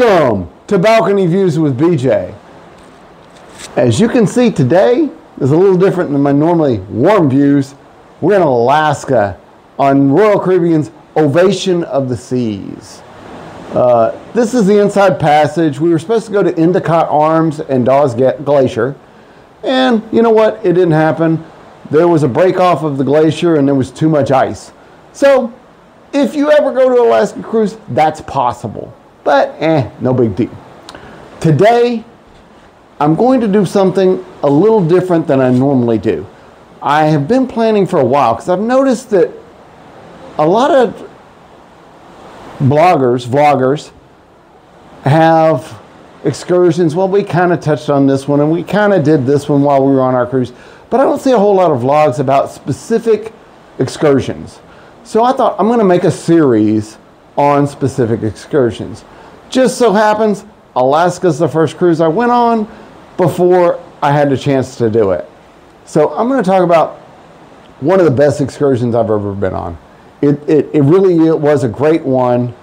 Welcome to Balcony Views with BJ. As you can see, today is a little different than my normally warm views. We're in Alaska on Royal Caribbean's Ovation of the Seas. This is the inside passage. We were supposed to go to Endicott Arms and Dawes Glacier. And you know what? It didn't happen. There was a break off of the glacier and there was too much ice. So if you ever go to Alaska cruise, that's possible. But no big deal. Today, I'm going to do something a little different than I normally do. I have been planning for a while because I've noticed that a lot of vloggers have excursions. Well, we kind of touched on this one and we kind of did this one while we were on our cruise, but I don't see a whole lot of vlogs about specific excursions. So I thought I'm going to make a series on specific excursions. Just so happens, Alaska's the first cruise I went on before I had the chance to do it. So I'm going to talk about one of the best excursions I've ever been on. It really was a great one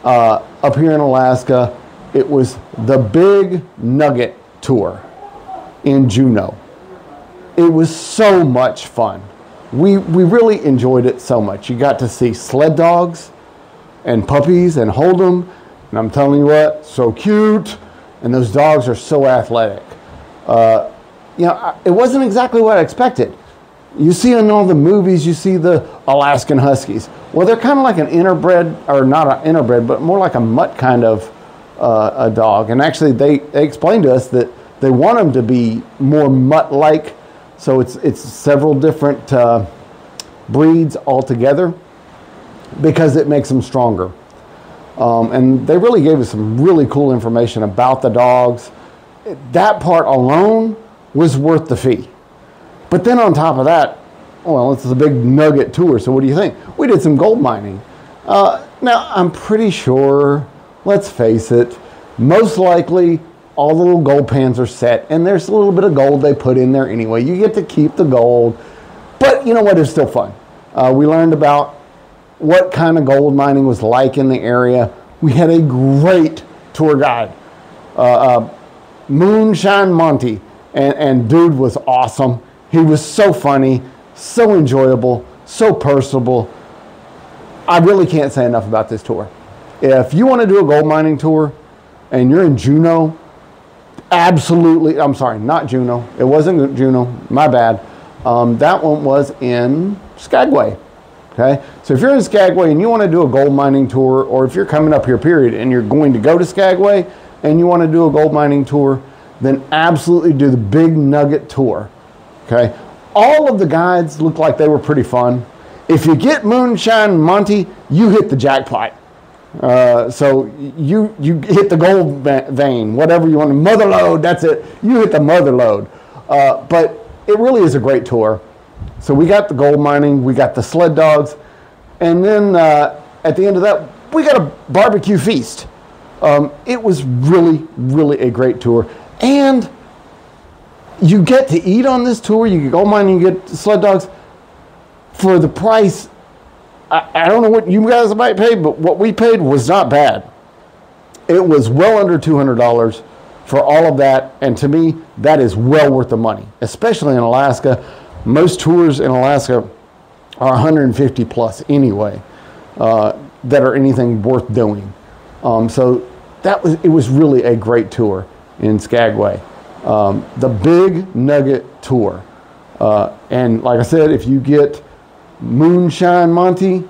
up here in Alaska. It was the Big Nugget tour in Juneau. It was so much fun. We really enjoyed it so much. You got to see sled dogs and puppies and hold them. And I'm telling you what, so cute. And those dogs are so athletic. You know, it wasn't exactly what I expected. You see in all the movies, you see the Alaskan Huskies. Well, they're kind of like an interbred, or not an interbred, but more like a mutt kind of a dog. And actually, they explained to us that they want them to be more mutt-like. So it's several different breeds altogether because it makes them stronger. And they really gave us some really cool information about the dogs. That part alone was worth the fee. But then on top of that, well, it's a Big Nugget tour, so what do you think? We did some gold mining. Now, I'm pretty sure, let's face it, most likely all the little gold pans are set, and there's a little bit of gold they put in there anyway. You get to keep the gold, but you know what? It's still fun. We learned about what kind of gold mining was like in the area. We had a great tour guide, Moonshine Monty, and dude was awesome. He was so funny, so enjoyable, so personable. I really can't say enough about this tour. If you want to do a gold mining tour and you're in Juneau, absolutely, I'm sorry, not Juneau. It wasn't Juneau, my bad. That one was in Skagway. Okay, so if you're in Skagway and you want to do a gold mining tour, or if you're coming up here, period, and you're going to go to Skagway and you want to do a gold mining tour, then absolutely do the Big Nugget tour. Okay, all of the guides looked like they were pretty fun. If you get Moonshine Monty, you hit the jackpot. So you hit the gold vein, whatever you want, mother lode, that's it. You hit the mother lode. But it really is a great tour. So we got the gold mining, we got the sled dogs, and then at the end of that, we got a barbecue feast. It was really, really a great tour. And you get to eat on this tour, you get gold mining, you get sled dogs for the price. I don't know what you guys might pay, but what we paid was not bad. It was well under $200 for all of that, and to me, that is well worth the money, especially in Alaska. Most tours in Alaska are 150 plus anyway, that are anything worth doing. So it was really a great tour in Skagway. The Big Nugget tour. And like I said, if you get Moonshine Monty,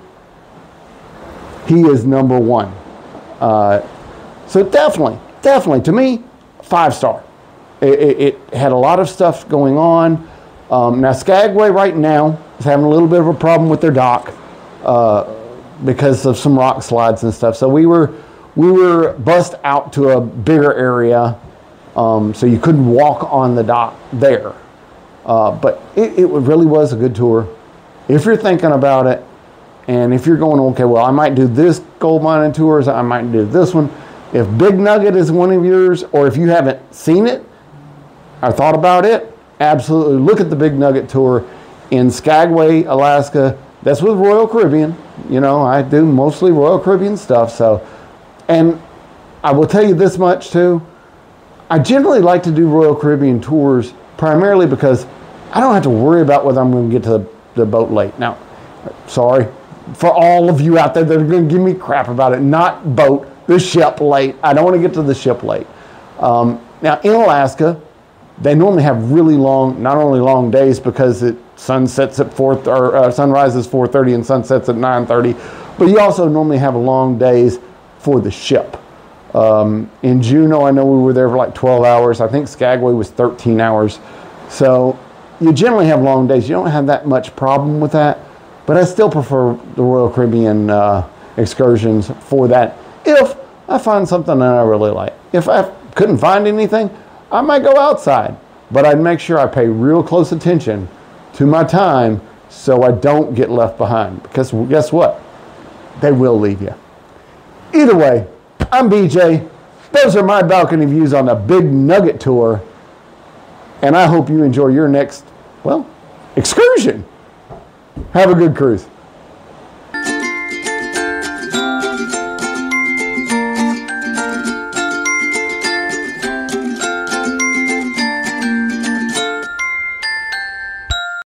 he is number one. So definitely, to me, 5-star. It had a lot of stuff going on. Now Skagway right now is having a little bit of a problem with their dock because of some rock slides and stuff. So we were bussed out to a bigger area, so you couldn't walk on the dock there. But it really was a good tour. If you're thinking about it, and if you're going, okay, well, I might do this gold mining tours, I might do this one. If Big Nugget is one of yours, or if you haven't seen it or thought about it, absolutely look at the Big Nugget tour in Skagway, Alaska. That's with Royal Caribbean. You know, I do mostly Royal Caribbean stuff. So, and I will tell you this much too. I generally like to do Royal Caribbean tours primarily because I don't have to worry about whether I'm going to get to the boat late. Now, sorry for all of you out there that are going to give me crap about it. Not boat, the ship late. I don't want to get to the ship late. Now, in Alaska, they normally have really long, not only long days because it sunsets at sunrises 4:30 and sunsets at 9:30, but you also normally have long days for the ship. In Juneau, I know we were there for like 12 hours. I think Skagway was 13 hours. So you generally have long days. You don't have that much problem with that, but I still prefer the Royal Caribbean excursions for that if I find something that I really like. If I couldn't find anything, I might go outside, but I'd make sure I pay real close attention to my time so I don't get left behind, because guess what? They will leave you. Either way, I'm BJ. Those are my balcony views on the Big Nugget tour, and I hope you enjoy your next, well, excursion. Have a good cruise.